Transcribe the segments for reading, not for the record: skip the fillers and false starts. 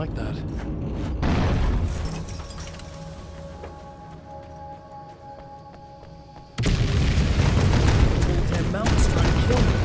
like that. The damn mountain's trying to kill me.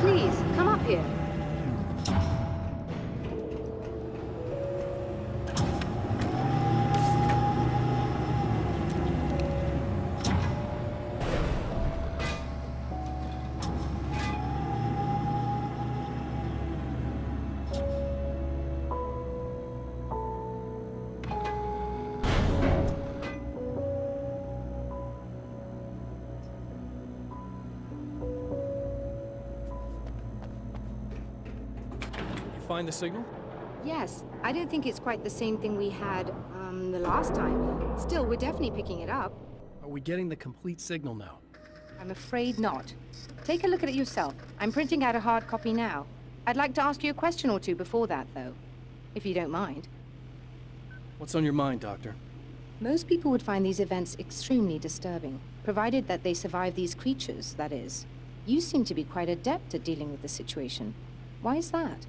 Please, come up here. Find the signal? Yes. I don't think it's quite the same thing we had, the last time. Still, we're definitely picking it up. Are we getting the complete signal now? I'm afraid not. Take a look at it yourself. I'm printing out a hard copy now. I'd like to ask you a question or two before that, though. If you don't mind. What's on your mind, Doctor? Most people would find these events extremely disturbing, provided that they survive these creatures, that is. You seem to be quite adept at dealing with the situation. Why is that?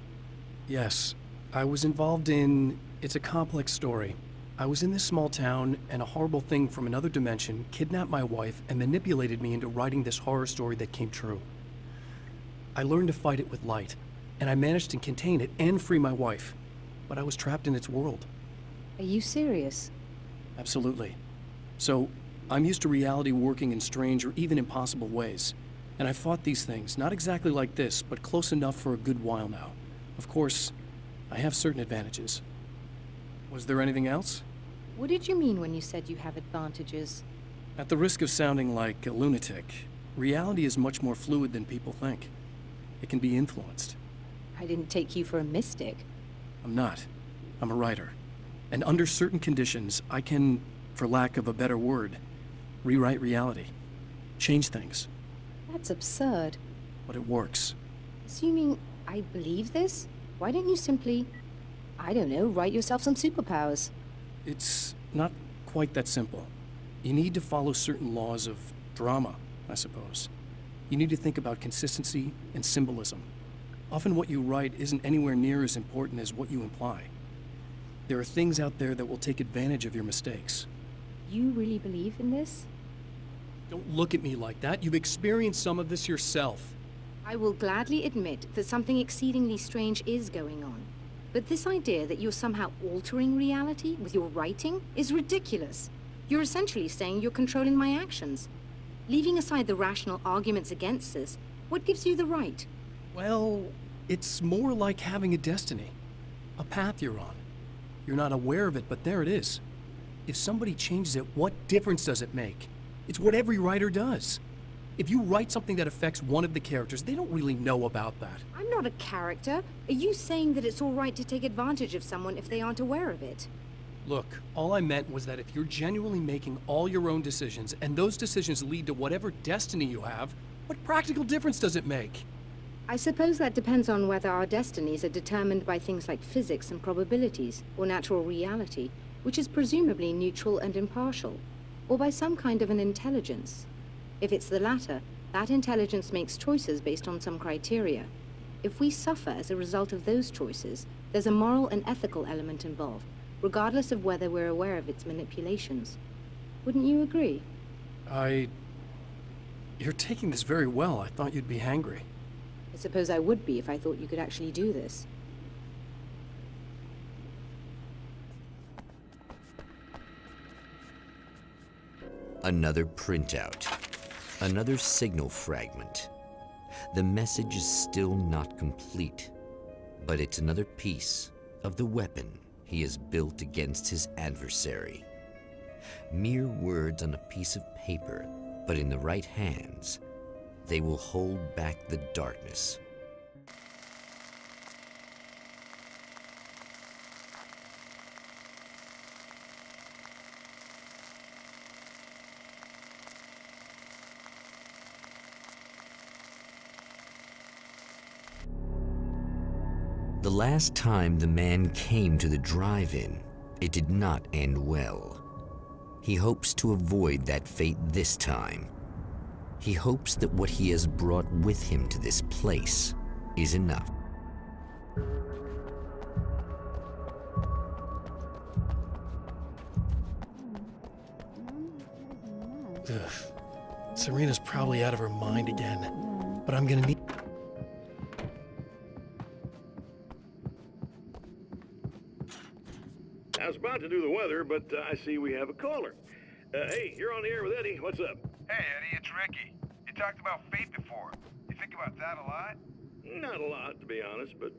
Yes. I was involved in... It's a complex story. I was in this small town, and a horrible thing from another dimension kidnapped my wife and manipulated me into writing this horror story that came true. I learned to fight it with light, and I managed to contain it and free my wife. But I was trapped in its world. Are you serious? Absolutely. So, I'm used to reality working in strange or even impossible ways. And I fought these things, not exactly like this, but close enough for a good while now. Of course, I have certain advantages. Was there anything else? What did you mean when you said you have advantages? At the risk of sounding like a lunatic, reality is much more fluid than people think. It can be influenced. I didn't take you for a mystic. I'm not. I'm a writer. And under certain conditions, I can, for lack of a better word, rewrite reality. Change things. That's absurd. But it works. Assuming I believe this, why don't you simply, I don't know, write yourself some superpowers? It's not quite that simple. You need to follow certain laws of drama, I suppose. You need to think about consistency and symbolism. Often what you write isn't anywhere near as important as what you imply. There are things out there that will take advantage of your mistakes. You really believe in this? Don't look at me like that. You've experienced some of this yourself. I will gladly admit that something exceedingly strange is going on. But this idea that you're somehow altering reality with your writing is ridiculous. You're essentially saying you're controlling my actions. Leaving aside the rational arguments against this, what gives you the right? Well, It's more like having a destiny, a path you're on. You're not aware of it, but there it is. If somebody changes it, what difference does it make? It's what every writer does. If you write something that affects one of the characters, they don't really know about that. I'm not a character. Are you saying that it's all right to take advantage of someone if they aren't aware of it? Look, all I meant was that if you're genuinely making all your own decisions, and those decisions lead to whatever destiny you have, what practical difference does it make? I suppose that depends on whether our destinies are determined by things like physics and probabilities, or natural reality, which is presumably neutral and impartial, or by some kind of an intelligence. If it's the latter, that intelligence makes choices based on some criteria. If we suffer as a result of those choices, there's a moral and ethical element involved, regardless of whether we're aware of its manipulations. Wouldn't you agree? You're taking this very well. I thought you'd be hangry. I suppose I would be if I thought you could actually do this. Another printout. Another signal fragment. The message is still not complete, but it's another piece of the weapon he has built against his adversary. Mere words on a piece of paper, but in the right hands, they will hold back the darkness. The last time the man came to the drive-in, it did not end well. He hopes to avoid that fate this time. He hopes that what he has brought with him to this place is enough. Ugh. Serena's probably out of her mind again, but I'm gonna need... I was about to do the weather, but I see we have a caller. Hey, you're on the air with Eddie. What's up? Hey, Eddie, it's Ricky. You talked about fate before. You think about that a lot? Not a lot, to be honest, but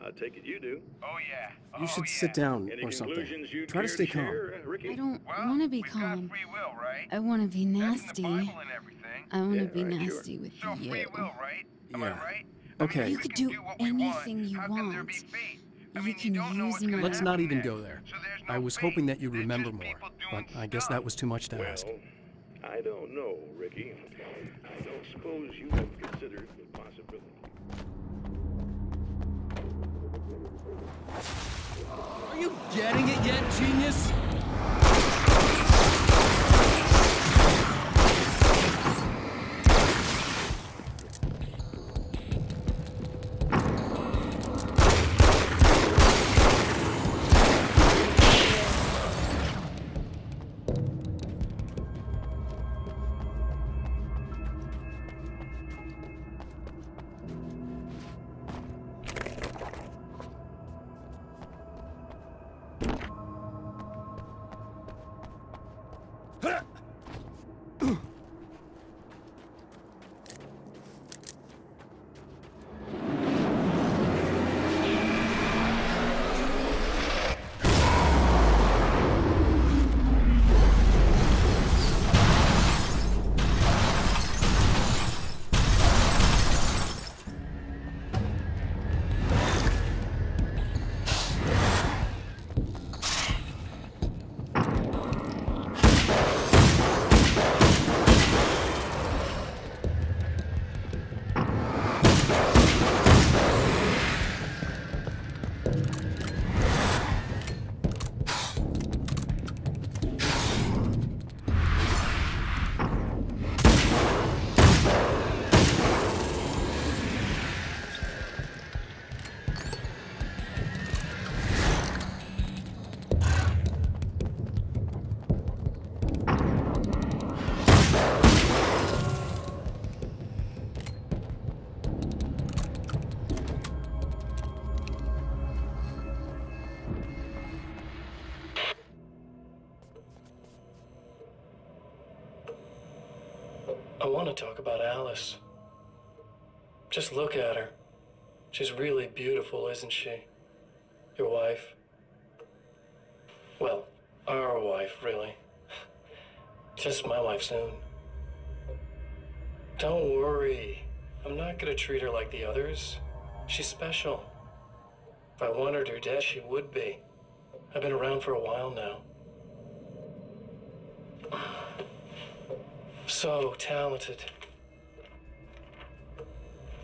I take it you do. Oh, yeah. You should yeah. sit down Any or something. conclusions you Try to care stay calm. share, Ricky? I don't Well, want to be we've calm. got free will, right? I want to be That's in nasty. the Bible and everything. I want to Yeah, be right, sure. nasty with So you. free will, right? Am Yeah. I right? Okay. I mean, You if could we can do what we want, anything you how can there want. be fate? I You mean, can don't know use what's gonna my- Let's not happen even next. go there. So there's I no was fate. hoping that you'd There's remember just more, people but doing I guess stuff. that was too much to ask. Well, I don't know, Ricky. I don't suppose you have considered the possibility. Are you getting it yet, genius? I want to talk about Alice. Just look at her. She's really beautiful, isn't she? Your wife? Well, our wife, really. Just my wife soon. Don't worry. I'm not gonna treat her like the others. She's special. If I wanted her dead, she would be. I've been around for a while now. So talented.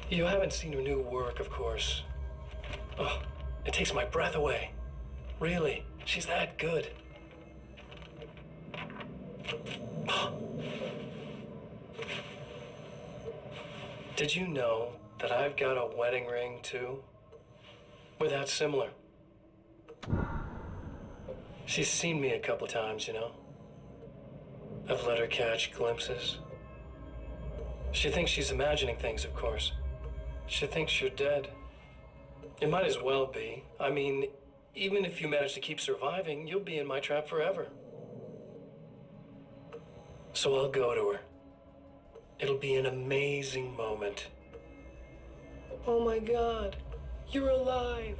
You haven't seen her new work, of course. Oh, it takes my breath away. Really, she's that good. Did you know that I've got a wedding ring, too? We're that similar. She's seen me a couple times, you know? I've let her catch glimpses. She thinks she's imagining things, of course. She thinks you're dead. It might as well be. I mean, even if you manage to keep surviving, you'll be in my trap forever. So I'll go to her. It'll be an amazing moment. Oh my God, you're alive.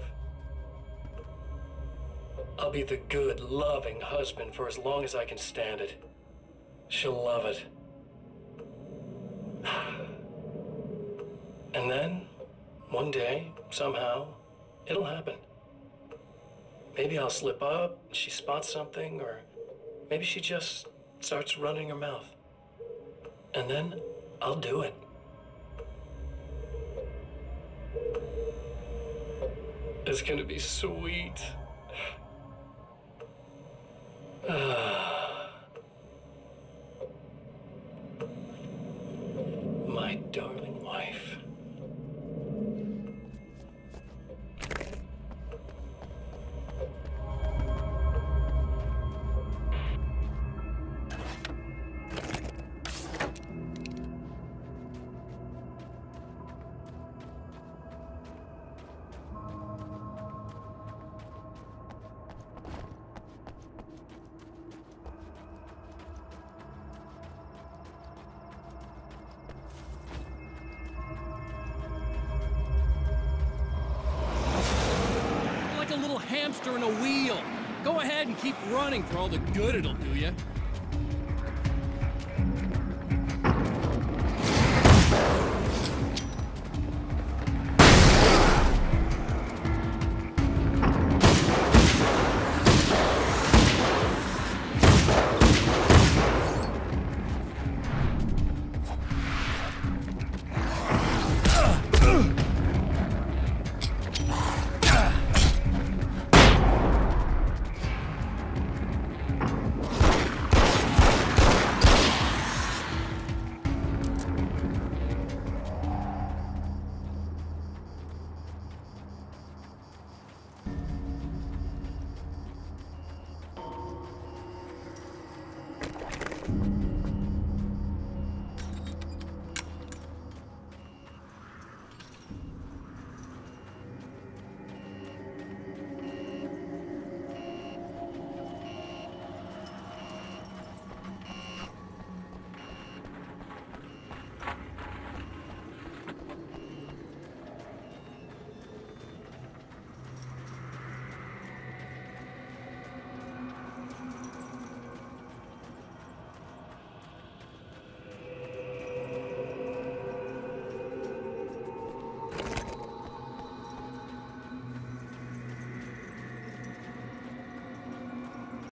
I'll be the good, loving husband for as long as I can stand it. She'll love it. And then, one day, somehow, it'll happen. Maybe I'll slip up, she spots something, or maybe she just starts running her mouth. And then, I'll do it. It's gonna be sweet. My darling wife. Like a little hamster in a wheel. Go ahead and keep running for all the good it'll do you.